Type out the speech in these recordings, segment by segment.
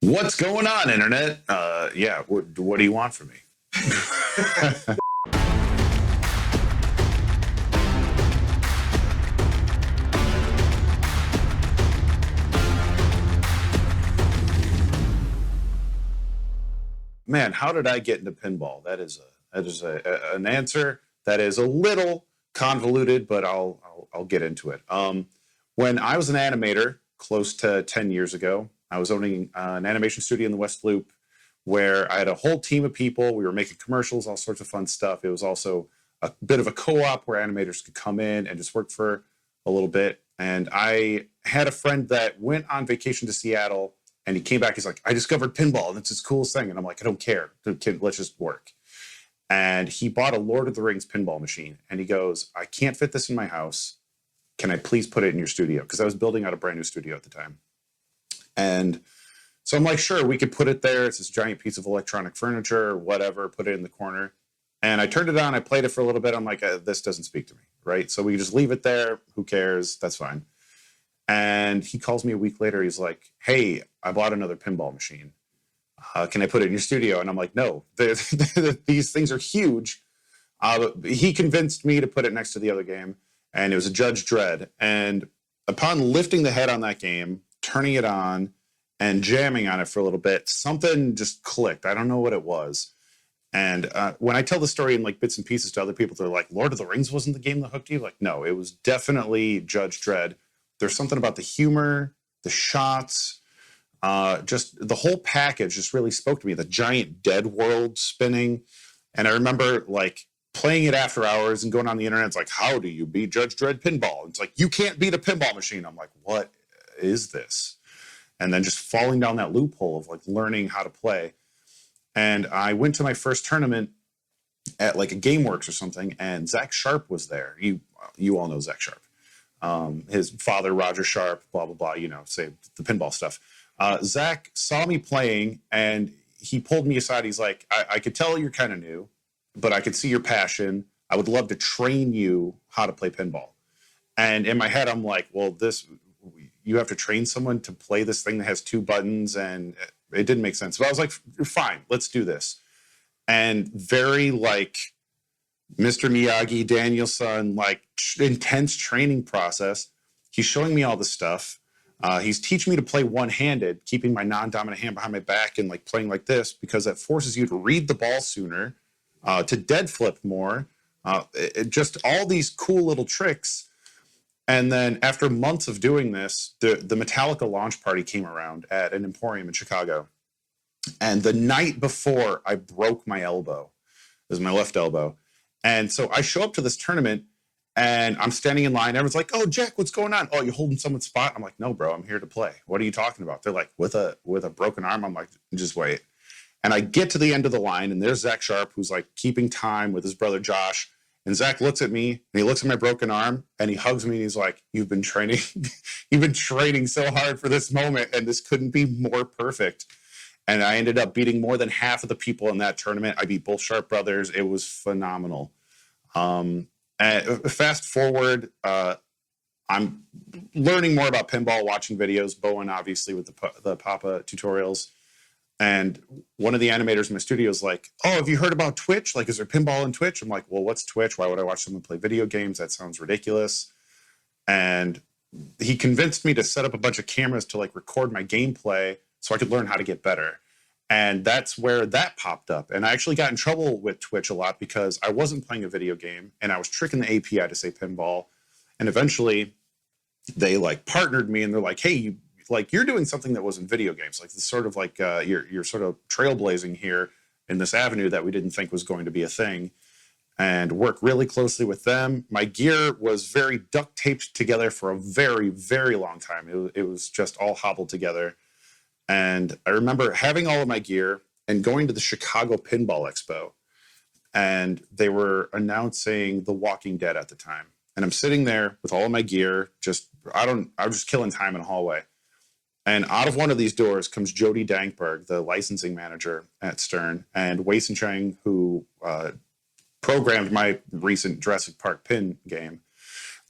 What's going on, internet? Yeah, what do you want from me? Man, how did I get into pinball? That is an answer that is a little convoluted, but I'll get into it. When I was an animator close to 10 years ago, I was owning an animation studio in the West Loop where I had a whole team of people. We were making commercials, all sorts of fun stuff. It was also a bit of a co-op where animators could come in and just work for a little bit. And I had a friend that went on vacation to Seattle and he came back. He's like, I discovered pinball and it's the coolest thing. And I'm like, I don't care. Let's just work. And he bought a Lord of the Rings pinball machine. And he goes, I can't fit this in my house. Can I please put it in your studio? Because I was building out a brand new studio at the time. And so I'm like, sure, we could put it there. It's this giant piece of electronic furniture, whatever, put it in the corner. And I turned it on. I played it for a little bit. I'm like, this doesn't speak to me, right? So we just leave it there. Who cares? That's fine. And he calls me a week later. He's like, hey, I bought another pinball machine. Can I put it in your studio? And I'm like, no, these things are huge. He convinced me to put it next to the other game. And it was a Judge Dredd. And upon lifting the head on that game, turning it on, and jamming on it for a little bit, something just clicked. I don't know what it was. And when I tell the story in like bits and pieces to other people, they're like, Lord of the Rings wasn't the game that hooked you? Like, no, it was definitely Judge Dredd. There's something about the humor, the shots, just the whole package just really spoke to me. The giant dead world spinning. And I remember like playing it after hours and going on the internet. It's like, how do you beat Judge Dredd pinball? It's like, you can't beat a pinball machine. I'm like, what is this? And then just falling down that loophole of like learning how to play. And I went to my first tournament at like a GameWorks or something, and Zach Sharp was there. You all know Zach Sharp. His father, Roger Sharp, blah, blah, blah, say the pinball stuff. Zach saw me playing and he pulled me aside. He's like, I could tell you're kind of new, but I could see your passion. I would love to train you how to play pinball. And in my head, I'm like, well, you have to train someone to play this thing that has two buttons, and it didn't make sense. But I was like, fine, let's do this. And very like Mr. Miyagi, Daniel-san, like intense training process. He's showing me all this stuff. He's teaching me to play one-handed, keeping my non-dominant hand behind my back and like playing like this, because that forces you to read the ball sooner, to dead flip more, just all these cool little tricks. And then after months of doing this, the Metallica launch party came around at an Emporium in Chicago. And the night before, I broke my elbow. It was my left elbow. And so I show up to this tournament and I'm standing in line. Everyone's like, oh, Jack, what's going on? Oh, you holding someone's spot? I'm like, no, bro, I'm here to play. What are you talking about? They're like, with a broken arm? I'm like, just wait. And I get to the end of the line and there's Zach Sharp, who's like keeping time with his brother Josh. And Zach looks at me and he looks at my broken arm and he hugs me and he's like, you've been training so hard for this moment and this couldn't be more perfect. And I ended up beating more than half of the people in that tournament. I beat both Sharp brothers. It was phenomenal. And fast forward, I'm learning more about pinball, watching videos, Bowen obviously with the Papa tutorials. And one of the animators in my studio is like, oh, have you heard about Twitch? Like, is there pinball on Twitch? I'm like, well, what's Twitch? Why would I watch someone play video games? That sounds ridiculous. And he convinced me to set up a bunch of cameras to like record my gameplay so I could learn how to get better. And that's where that popped up. And I actually got in trouble with Twitch a lot because I wasn't playing a video game and I was tricking the API to say pinball. And eventually they like partnered me and they're like, hey, you're doing something that wasn't video games. Like this sort of like you're sort of trailblazing here in this avenue that we didn't think was going to be a thing, and work really closely with them. My gear was very duct taped together for a very, very long time. It was just all hobbled together. And I remember having all of my gear and going to the Chicago Pinball Expo, and they were announcing The Walking Dead at the time. And I'm sitting there with all of my gear, I was just killing time in a hallway. And out of one of these doors comes Jody Dankberg, the licensing manager at Stern, and Wei Sin Cheng, who programmed my recent Jurassic Park pin game.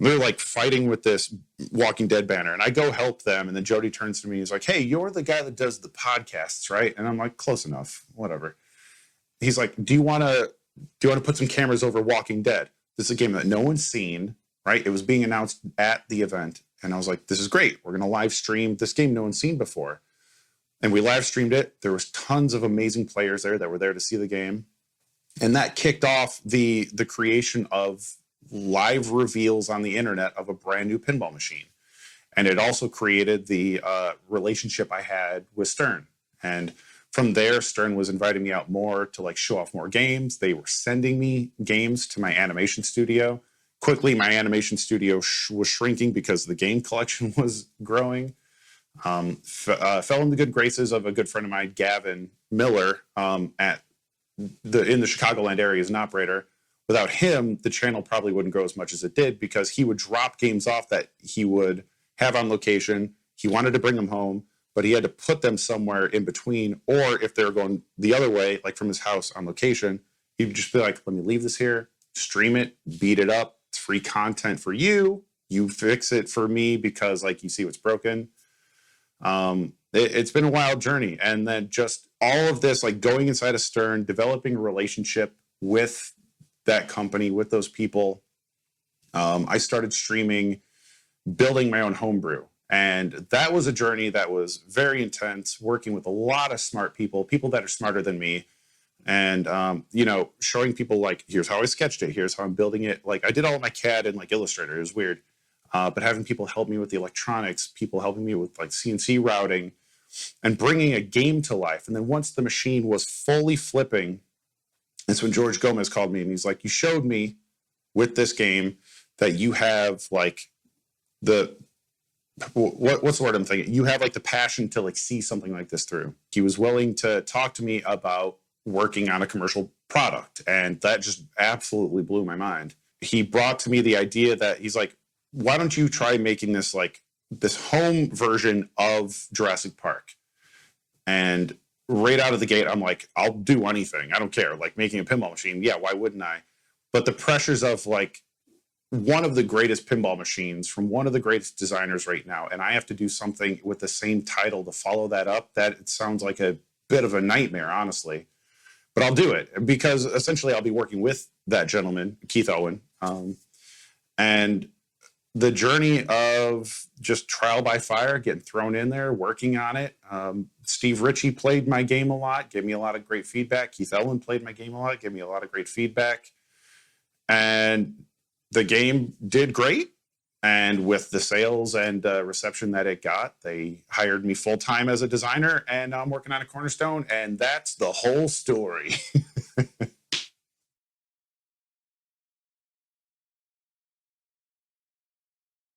They're like fighting with this Walking Dead banner, and I go help them. And then Jody turns to me, he's like, "Hey, you're the guy that does the podcasts, right?" And I'm like, "Close enough, whatever." He's like, "Do you want to put some cameras over Walking Dead? This is a game that no one's seen, right? It was being announced at the event." And I was like, "This is great. We're going to live stream this game no one's seen before." And we live streamed it. There was tons of amazing players there that were there to see the game. And that kicked off the creation of live reveals on the internet of a brand new pinball machine. And it also created the relationship I had with Stern. And from there, Stern was inviting me out more to like show off more games. They were sending me games to my animation studio. Quickly, my animation studio was shrinking because the game collection was growing. Fell in the good graces of a good friend of mine, Gavin Miller, in the Chicagoland area as an operator. Without him, the channel probably wouldn't grow as much as it did because he would drop games off that he would have on location. He wanted to bring them home, but he had to put them somewhere in between. Or if they were going the other way, like from his house on location, he'd just be like, "Let me leave this here, stream it, beat it up. It's free content for you. You fix it for me because like you see what's broken." It's been a wild journey. And then just all of this, like going inside of Stern, developing a relationship with that company, with those people. I started streaming, building my own homebrew. And that was a journey that was very intense, working with a lot of smart people that are smarter than me. And, showing people like, here's how I sketched it. Here's how I'm building it. Like I did all of my CAD and like Illustrator. It was weird. But having people help me with the electronics, people helping me with like CNC routing and bringing a game to life. And then once the machine was fully flipping, that's when George Gomez called me and he's like, "You showed me with this game that you have like what's the word I'm thinking? You have like the passion to like see something like this through." He was willing to talk to me about working on a commercial product. And that just absolutely blew my mind. He brought to me the idea that he's like, "Why don't you try making this like this home version of Jurassic Park?" And right out of the gate, I'm like, "I'll do anything. I don't care. Like making a pinball machine. Yeah, why wouldn't I?" But the pressures of like one of the greatest pinball machines from one of the greatest designers right now, and I have to do something with the same title to follow that up, that it sounds like a bit of a nightmare, honestly. But I'll do it because essentially I'll be working with that gentleman, Keith Owen. And the journey of just trial by fire, getting thrown in there, working on it. Steve Ritchie played my game a lot, gave me a lot of great feedback. Keith Ellen played my game a lot, gave me a lot of great feedback. And the game did great. And with the sales and reception that it got, they hired me full-time as a designer, and I'm working on a Cornerstone, and that's the whole story.